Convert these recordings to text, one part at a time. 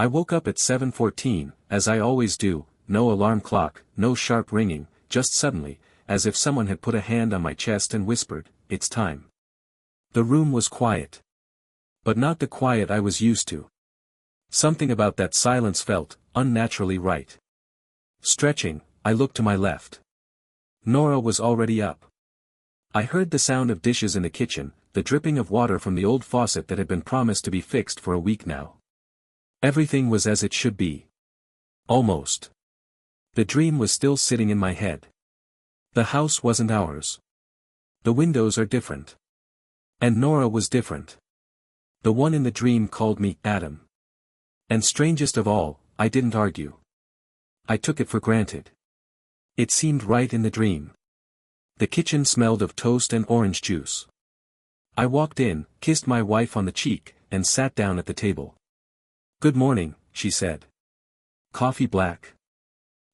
I woke up at 7:14, as I always do, no alarm clock, no sharp ringing, just suddenly, as if someone had put a hand on my chest and whispered, "It's time." The room was quiet. But not the quiet I was used to. Something about that silence felt unnaturally right. Stretching, I looked to my left. Nora was already up. I heard the sound of dishes in the kitchen, the dripping of water from the old faucet that had been promised to be fixed for a week now. Everything was as it should be. Almost. The dream was still sitting in my head. The house wasn't ours. The windows are different. And Nora was different. The one in the dream called me Adam. And strangest of all, I didn't argue. I took it for granted. It seemed right in the dream. The kitchen smelled of toast and orange juice. I walked in, kissed my wife on the cheek, and sat down at the table. "Good morning," she said. "Coffee black?"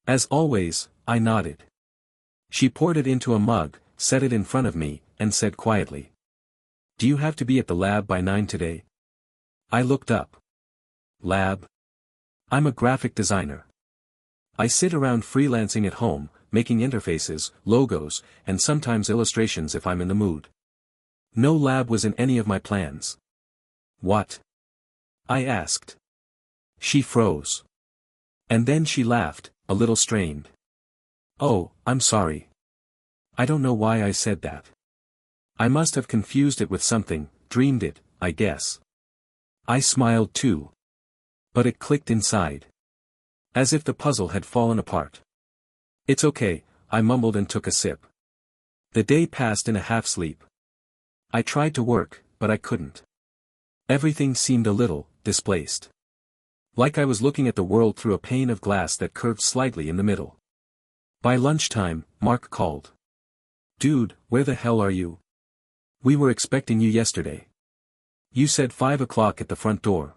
As always, I nodded. She poured it into a mug, set it in front of me, and said quietly, "Do you have to be at the lab by 9 today?" I looked up. Lab? I'm a graphic designer. I sit around freelancing at home, making interfaces, logos, and sometimes illustrations if I'm in the mood. No lab was in any of my plans. "What?" I asked. She froze. And then she laughed, a little strained. "Oh, I'm sorry. I don't know why I said that. I must have confused it with something, dreamed it, I guess." I smiled too. But it clicked inside. As if the puzzle had fallen apart. "It's okay," I mumbled and took a sip. The day passed in a half-sleep. I tried to work, but I couldn't. Everything seemed a little displaced. Like I was looking at the world through a pane of glass that curved slightly in the middle. By lunchtime, Mark called. "Dude, where the hell are you? We were expecting you yesterday. You said 5 o'clock at the front door."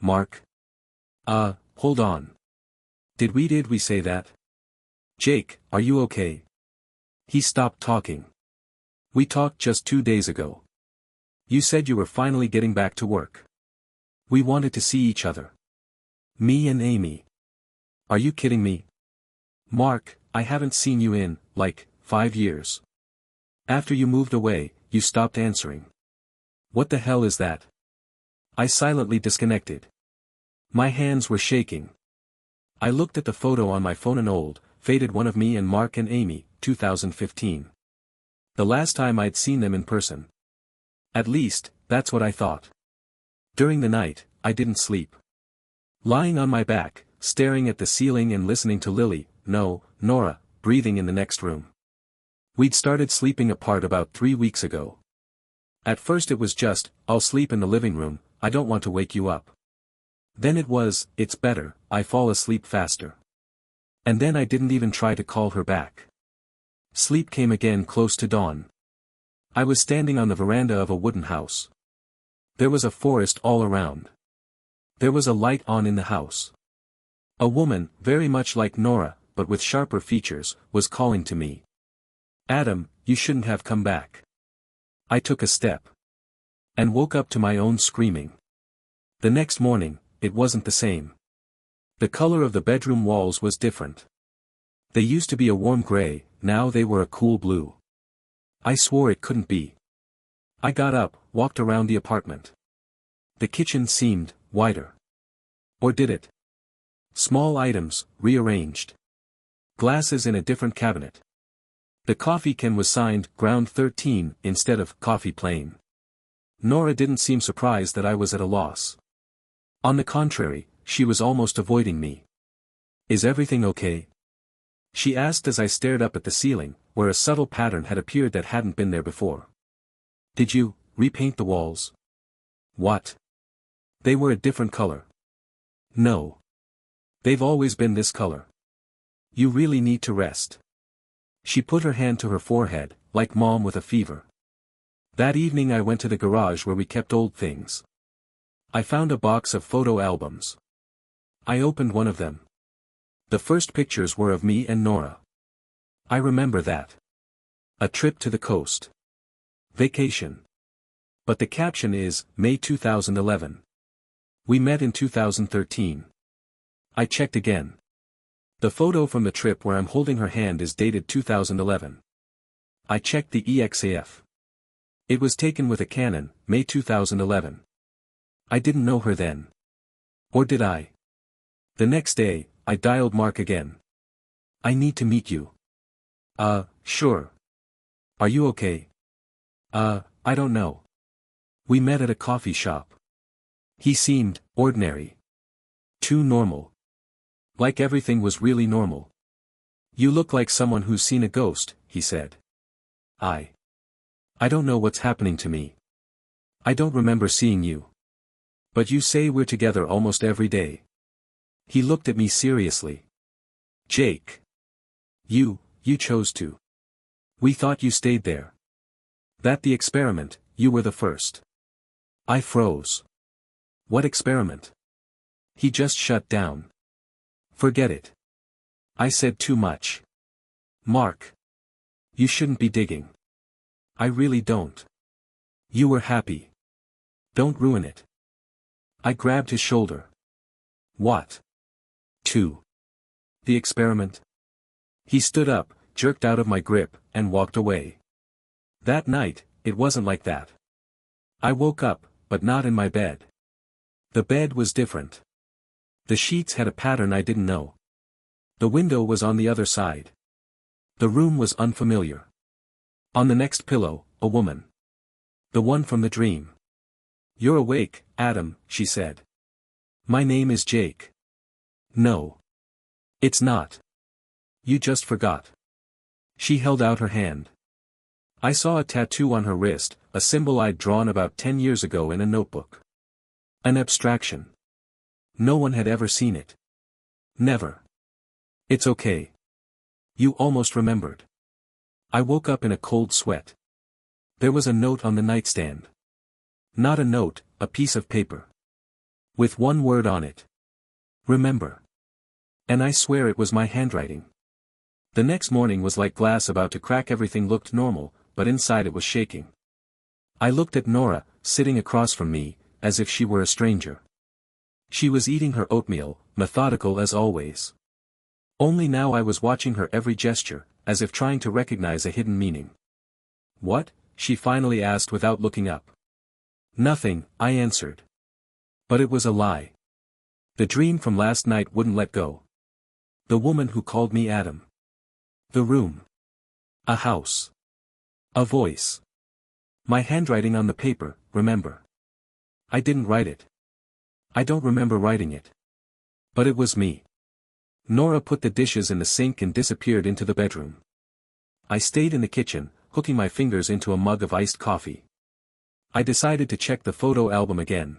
"Mark? Hold on. Did we say that? Jake, are you okay?" He stopped talking. "We talked just 2 days ago. You said you were finally getting back to work. We wanted to see each other. Me and Amy. Are you kidding me? Mark, I haven't seen you in, 5 years. After you moved away, you stopped answering. What the hell is that?" I silently disconnected. My hands were shaking. I looked at the photo on my phone, an old, faded one of me and Mark and Amy, 2015. The last time I'd seen them in person. At least, that's what I thought. During the night, I didn't sleep. Lying on my back, staring at the ceiling and listening to Nora, breathing in the next room. We'd started sleeping apart about 3 weeks ago. At first it was just, "I'll sleep in the living room, I don't want to wake you up." Then it was, "It's better, I fall asleep faster." And then I didn't even try to call her back. Sleep came again close to dawn. I was standing on the veranda of a wooden house. There was a forest all around. There was a light on in the house. A woman, very much like Nora, but with sharper features, was calling to me. "Adam, you shouldn't have come back." I took a step. And woke up to my own screaming. The next morning, it wasn't the same. The color of the bedroom walls was different. They used to be a warm gray, now they were a cool blue. I swore it couldn't be. I got up, walked around the apartment. The kitchen seemed wider. Or did it? Small items, rearranged. Glasses in a different cabinet. The coffee can was signed ground 13 instead of coffee plain. Nora didn't seem surprised that I was at a loss. On the contrary, she was almost avoiding me. "Is everything okay?" she asked as I stared up at the ceiling, where a subtle pattern had appeared that hadn't been there before. "Did you repaint the walls?" "What? They were a different color." "No. They've always been this color. You really need to rest." She put her hand to her forehead, like Mom with a fever. That evening I went to the garage where we kept old things. I found a box of photo albums. I opened one of them. The first pictures were of me and Nora. I remember that. A trip to the coast. Vacation. But the caption is, May 2011. We met in 2013. I checked again. The photo from the trip where I'm holding her hand is dated 2011. I checked the EXAF. It was taken with a Canon, May 2011. I didn't know her then. Or did I? The next day, I dialed Mark again. I need to meet you. Sure. Are you okay? I don't know. We met at a coffee shop. He seemed ordinary. Too normal. Like everything was really normal. You look like someone who's seen a ghost, he said. I don't know what's happening to me. I don't remember seeing you. But you say we're together almost every day. He looked at me seriously. Jake. You chose to. We thought you stayed there. That the experiment, you were the first. I froze. What experiment? He just shut down. Forget it. I said too much. Mark. You shouldn't be digging. I really don't. You were happy. Don't ruin it. I grabbed his shoulder. What? The experiment? He stood up, jerked out of my grip, and walked away. That night, it wasn't like that. I woke up, but not in my bed. The bed was different. The sheets had a pattern I didn't know. The window was on the other side. The room was unfamiliar. On the next pillow, a woman. The one from the dream. You're awake, Adam, she said. My name is Jake. No. It's not. You just forgot. She held out her hand. I saw a tattoo on her wrist, a symbol I'd drawn about 10 years ago in a notebook. An abstraction. No one had ever seen it. Never. It's okay. You almost remembered. I woke up in a cold sweat. There was a note on the nightstand. Not a note, a piece of paper. With one word on it. Remember. And I swear it was my handwriting. The next morning was like glass about to crack. Everything looked normal, but inside it was shaking. I looked at Nora, sitting across from me, as if she were a stranger. She was eating her oatmeal, methodical as always. Only now I was watching her every gesture, as if trying to recognize a hidden meaning. What? She finally asked without looking up. Nothing, I answered. But it was a lie. The dream from last night wouldn't let go. The woman who called me Adam. The room. A house. A voice. My handwriting on the paper, remember. I didn't write it. I don't remember writing it. But it was me. Nora put the dishes in the sink and disappeared into the bedroom. I stayed in the kitchen, hooking my fingers into a mug of iced coffee. I decided to check the photo album again.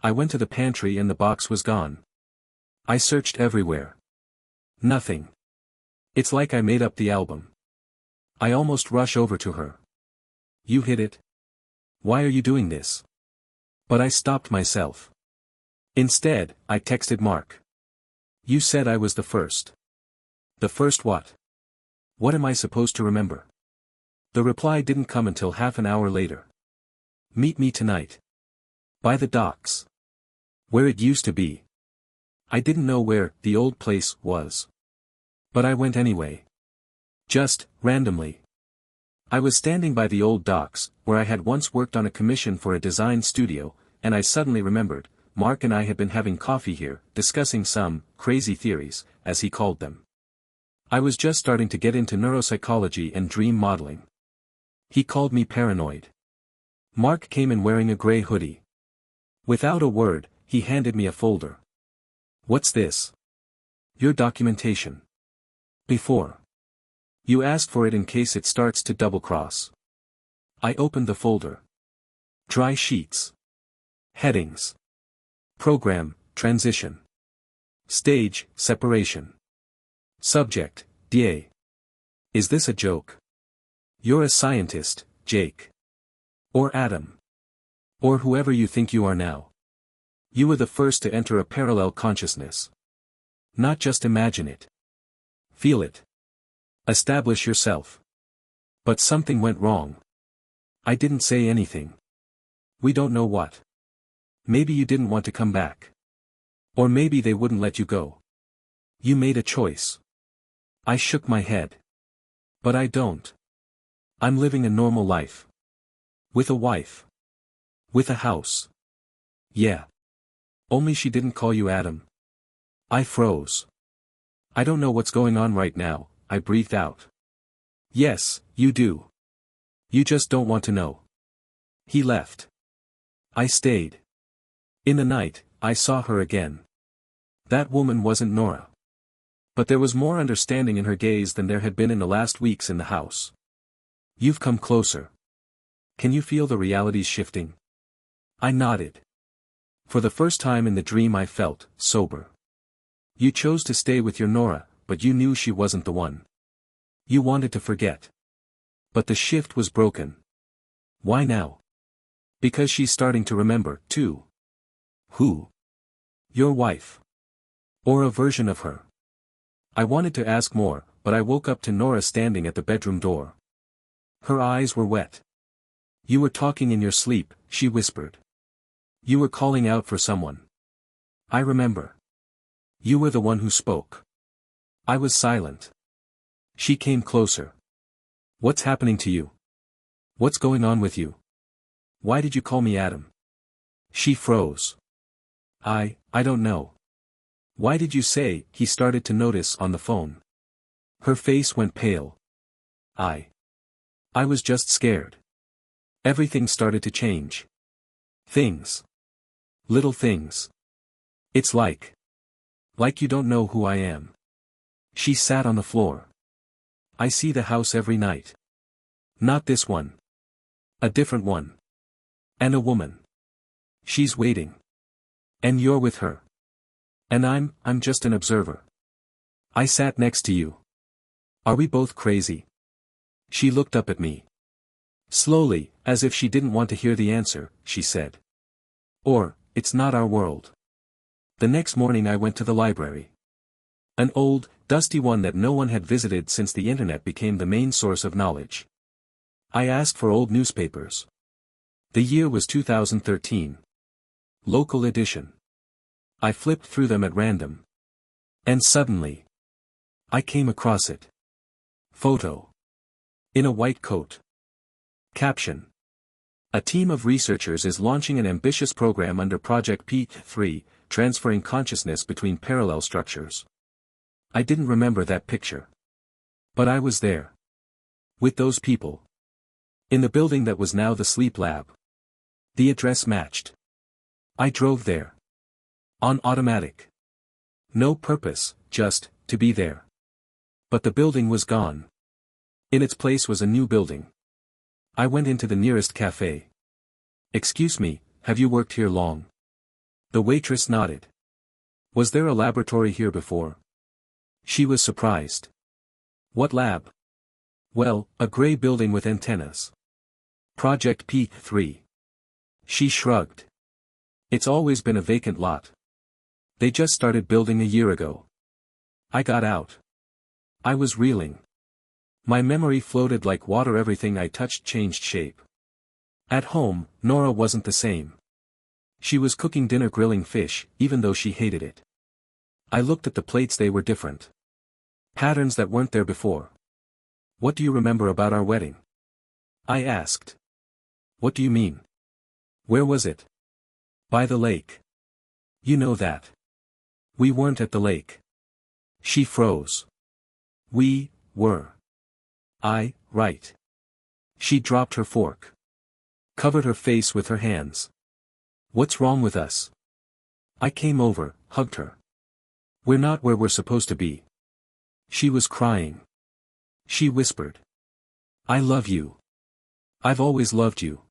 I went to the pantry and the box was gone. I searched everywhere. Nothing. It's like I made up the album. I almost rush over to her. You hid it? Why are you doing this? But I stopped myself. Instead, I texted Mark. You said I was the first. The first what? What am I supposed to remember? The reply didn't come until half an hour later. Meet me tonight. By the docks. Where it used to be. I didn't know where the old place was. But I went anyway. Just, randomly. I was standing by the old docks, where I had once worked on a commission for a design studio, and I suddenly remembered, Mark and I had been having coffee here, discussing some crazy theories, as he called them. I was just starting to get into neuropsychology and dream modeling. He called me paranoid. Mark came in wearing a gray hoodie. Without a word, he handed me a folder. What's this? Your documentation. Before. You asked for it in case it starts to double-cross. I opened the folder. Dry sheets. Headings. Program, transition. Stage, separation. Subject, DA. Is this a joke? You're a scientist, Jake. Or Adam. Or whoever you think you are now. You were the first to enter a parallel consciousness. Not just imagine it. Feel it. Establish yourself. But something went wrong. I didn't say anything. We don't know what. Maybe you didn't want to come back. Or maybe they wouldn't let you go. You made a choice. I shook my head. But I don't. I'm living a normal life. With a wife. With a house. Yeah. Only she didn't call you Adam. I froze. I don't know what's going on right now, I breathed out. Yes, you do. You just don't want to know. He left. I stayed. In the night, I saw her again. That woman wasn't Nora. But there was more understanding in her gaze than there had been in the last weeks in the house. You've come closer. Can you feel the realities shifting? I nodded. For the first time in the dream I felt sober. You chose to stay with your Nora, but you knew she wasn't the one. You wanted to forget. But the shift was broken. Why now? Because she's starting to remember, too. Who? Your wife. Or a version of her. I wanted to ask more, but I woke up to Nora standing at the bedroom door. Her eyes were wet. You were talking in your sleep, she whispered. You were calling out for someone. I remember. You were the one who spoke. I was silent. She came closer. What's happening to you? What's going on with you? Why did you call me Adam? She froze. I don't know. Why did you say, he started to notice on the phone. Her face went pale. I was just scared. Everything started to change. Things. Little things. It's like you don't know who I am. She sat on the floor. I see the house every night. Not this one. A different one. And a woman. She's waiting. And you're with her. And I'm just an observer. I sat next to you. Are we both crazy? She looked up at me. Slowly, as if she didn't want to hear the answer, she said. Or, it's not our world. The next morning I went to the library. An old, dusty one that no one had visited since the internet became the main source of knowledge. I asked for old newspapers. The year was 2013. Local edition. I flipped through them at random. And suddenly, I came across it. Photo. In a white coat. Caption. A team of researchers is launching an ambitious program under Project P3, transferring consciousness between parallel structures. I didn't remember that picture. But I was there. With those people. In the building that was now the sleep lab. The address matched. I drove there. On automatic. No purpose, just, to be there. But the building was gone. In its place was a new building. I went into the nearest cafe. Excuse me, have you worked here long? The waitress nodded. Was there a laboratory here before? She was surprised. What lab? Well, a gray building with antennas. Project P3. She shrugged. It's always been a vacant lot. They just started building a year ago. I got out. I was reeling. My memory floated like water. Everything I touched changed shape. At home, Nora wasn't the same. She was cooking dinner, grilling fish, even though she hated it. I looked at the plates, they were different. Patterns that weren't there before. What do you remember about our wedding? I asked. What do you mean? Where was it? By the lake. You know that. We weren't at the lake. She froze. We were. Right. She dropped her fork. Covered her face with her hands. What's wrong with us? I came over, hugged her. We're not where we're supposed to be. She was crying. She whispered. I love you. I've always loved you.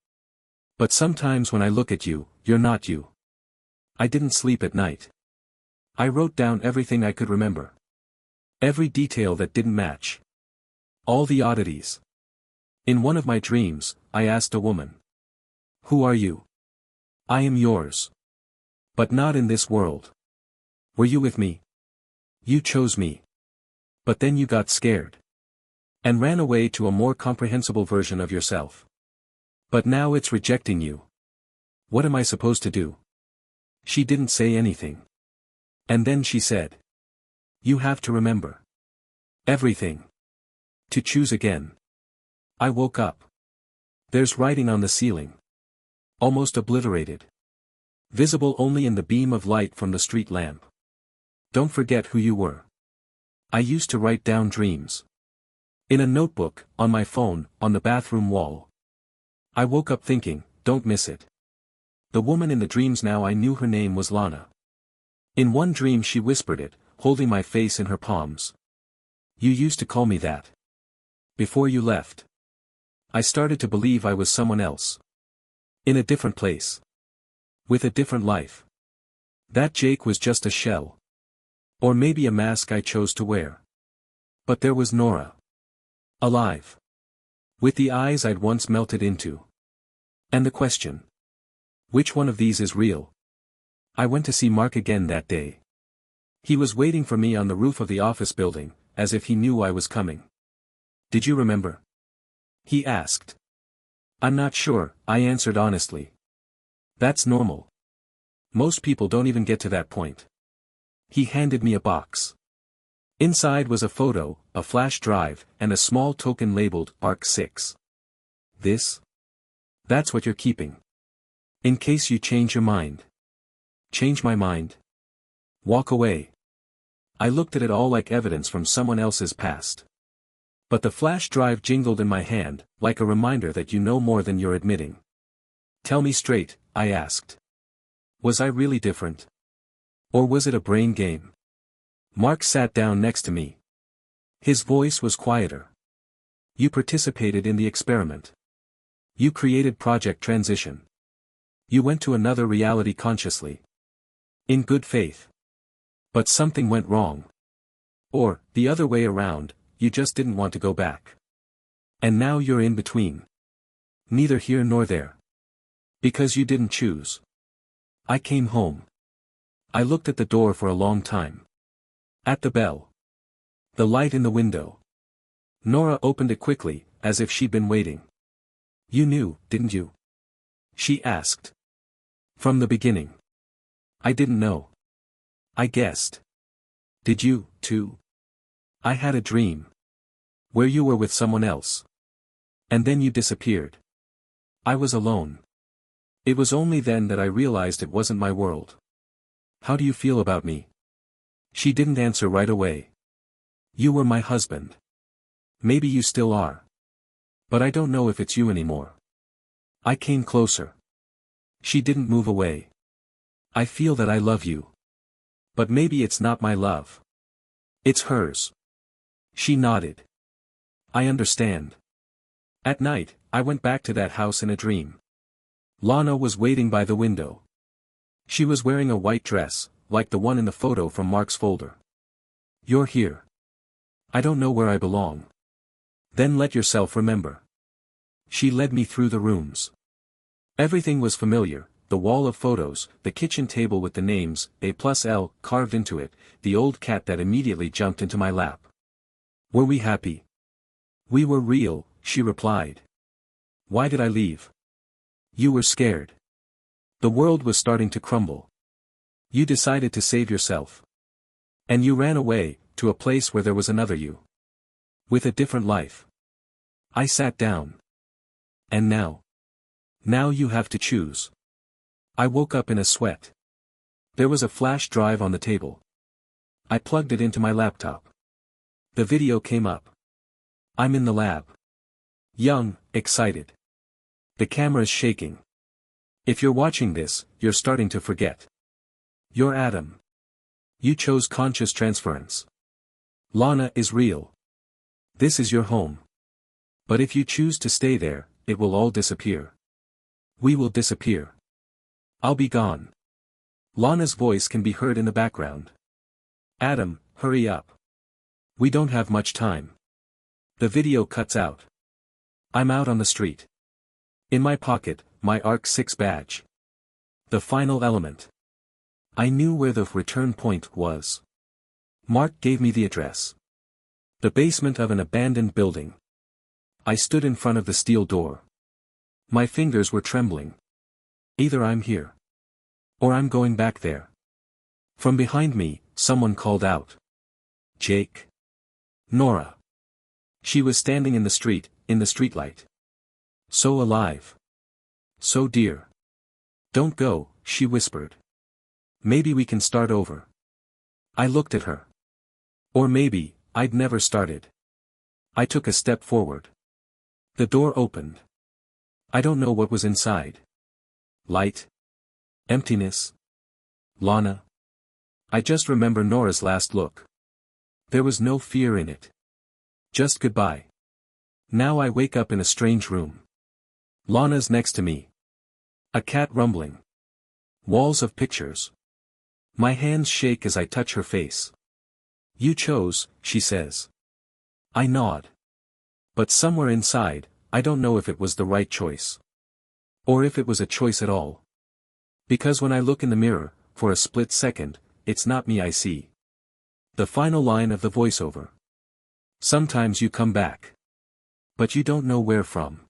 But sometimes when I look at you, you're not you. I didn't sleep at night. I wrote down everything I could remember. Every detail that didn't match. All the oddities. In one of my dreams, I asked a woman. Who are you? I am yours. But not in this world. Were you with me? You chose me. But then you got scared. And ran away to a more comprehensible version of yourself. But now it's rejecting you. What am I supposed to do? She didn't say anything. And then she said. You have to remember. Everything. To choose again. I woke up. There's writing on the ceiling. Almost obliterated. Visible only in the beam of light from the street lamp. Don't forget who you were. I used to write down dreams. In a notebook, on my phone, on the bathroom wall. I woke up thinking, don't miss it. The woman in the dreams now I knew her name was Lana. In one dream she whispered it, holding my face in her palms. You used to call me that. Before you left. I started to believe I was someone else. In a different place. With a different life. That Jake was just a shell. Or maybe a mask I chose to wear. But there was Nora. Alive. With the eyes I'd once melted into. And the question. Which one of these is real? I went to see Mark again that day. He was waiting for me on the roof of the office building, as if he knew I was coming. Did you remember? He asked. I'm not sure, I answered honestly. That's normal. Most people don't even get to that point. He handed me a box. Inside was a photo, a flash drive, and a small token labeled ARC 6. This? That's what you're keeping. In case you change your mind. Change my mind. Walk away. I looked at it all like evidence from someone else's past. But the flash drive jingled in my hand, like a reminder that you know more than you're admitting. Tell me straight, I asked. Was I really different? Or was it a brain game? Mark sat down next to me. His voice was quieter. You participated in the experiment. You created Project Transition. You went to another reality consciously. In good faith. But something went wrong. Or, the other way around, you just didn't want to go back. And now you're in between. Neither here nor there. Because you didn't choose. I came home. I looked at the door for a long time. At the bell. The light in the window. Nora opened it quickly, as if she'd been waiting. You knew, didn't you? She asked. From the beginning. I didn't know. I guessed. Did you, too? I had a dream. Where you were with someone else. And then you disappeared. I was alone. It was only then that I realized it wasn't my world. How do you feel about me? She didn't answer right away. You were my husband. Maybe you still are. But I don't know if it's you anymore. I came closer. She didn't move away. I feel that I love you. But maybe it's not my love. It's hers. She nodded. I understand. At night, I went back to that house in a dream. Lana was waiting by the window. She was wearing a white dress, like the one in the photo from Mark's folder. You're here. I don't know where I belong. Then let yourself remember. She led me through the rooms. Everything was familiar, the wall of photos, the kitchen table with the names, A+L, carved into it, the old cat that immediately jumped into my lap. Were we happy? We were real, she replied. Why did I leave? You were scared. The world was starting to crumble. You decided to save yourself. And you ran away, to a place where there was another you. With a different life. I sat down. And now? Now you have to choose. I woke up in a sweat. There was a flash drive on the table. I plugged it into my laptop. The video came up. I'm in the lab. Young, excited. The camera's shaking. If you're watching this, you're starting to forget. You're Adam. You chose conscious transference. Lana is real. This is your home. But if you choose to stay there, it will all disappear. We will disappear. I'll be gone. Lana's voice can be heard in the background. Adam, hurry up. We don't have much time. The video cuts out. I'm out on the street. In my pocket, my ARC 6 badge. The final element. I knew where the return point was. Mark gave me the address. The basement of an abandoned building. I stood in front of the steel door. My fingers were trembling. Either I'm here. Or I'm going back there. From behind me, someone called out. Jake. Nora. She was standing in the street, in the streetlight. So alive. So dear. Don't go, she whispered. Maybe we can start over. I looked at her. Or maybe, I'd never started. I took a step forward. The door opened. I don't know what was inside. Light. Emptiness. Lana. I just remember Nora's last look. There was no fear in it. Just goodbye. Now I wake up in a strange room. Lana's next to me. A cat rumbling. Walls of pictures. My hands shake as I touch her face. You chose, she says. I nod. But somewhere inside, I don't know if it was the right choice. Or if it was a choice at all. Because when I look in the mirror, for a split second, it's not me I see. The final line of the voiceover. Sometimes you come back. But you don't know where from.